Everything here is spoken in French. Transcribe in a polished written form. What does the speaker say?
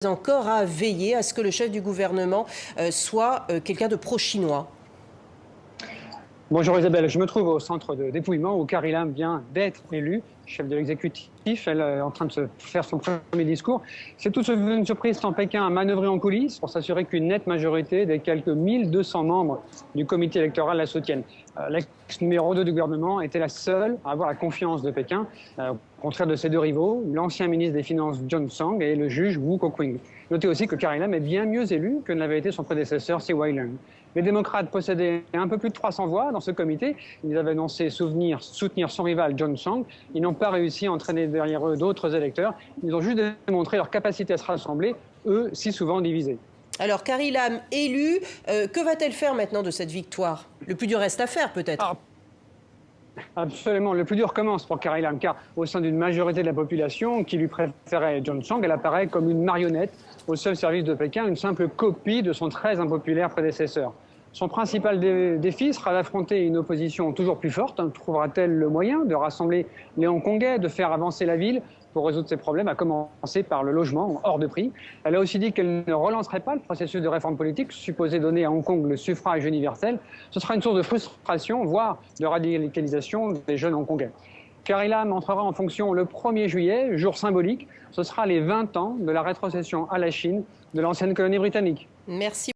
Encore à veiller à ce que le chef du gouvernement soit quelqu'un de pro-chinois. Bonjour Isabelle, je me trouve au centre de dépouillement où Carrie Lam vient d'être élue chef de l'exécutif. Elle est en train de se faire son premier discours. C'est toute une surprise tant Pékin a manœuvré en coulisses pour s'assurer qu'une nette majorité des quelques 1200 membres du comité électoral la soutiennent. L'ex numéro 2 du gouvernement était la seule à avoir la confiance de Pékin, au contraire de ses deux rivaux, l'ancien ministre des Finances John Tsang et le juge Wu Kokwing. Notez aussi que Carrie Lam est bien mieux élu que ne l'avait été son prédécesseur Tsai Ing-wen. Les démocrates possédaient un peu plus de 300 voix dans ce comité. Ils avaient annoncé soutenir son rival John Tsang. Ils n'ont pas réussi à entraîner derrière eux d'autres électeurs. Ils ont juste démontré leur capacité à se rassembler, eux si souvent divisés. Alors, Carrie Lam élue, que va-t-elle faire maintenant de cette victoire? Le plus dur reste à faire, peut-être. Absolument. Le plus dur commence pour Carrie Lam, car au sein d'une majorité de la population qui lui préférait John Tsang, elle apparaît comme une marionnette au seul service de Pékin, une simple copie de son très impopulaire prédécesseur. Son principal défi sera d'affronter une opposition toujours plus forte. Trouvera-t-elle le moyen de rassembler les Hongkongais, de faire avancer la ville pour résoudre ses problèmes, à commencer par le logement hors de prix? Elle a aussi dit qu'elle ne relancerait pas le processus de réforme politique, supposé donner à Hong Kong le suffrage universel. Ce sera une source de frustration, voire de radicalisation des jeunes Hongkongais. Carrie Lam entrera en fonction le 1er juillet, jour symbolique. Ce sera les 20 ans de la rétrocession à la Chine de l'ancienne colonie britannique. Merci.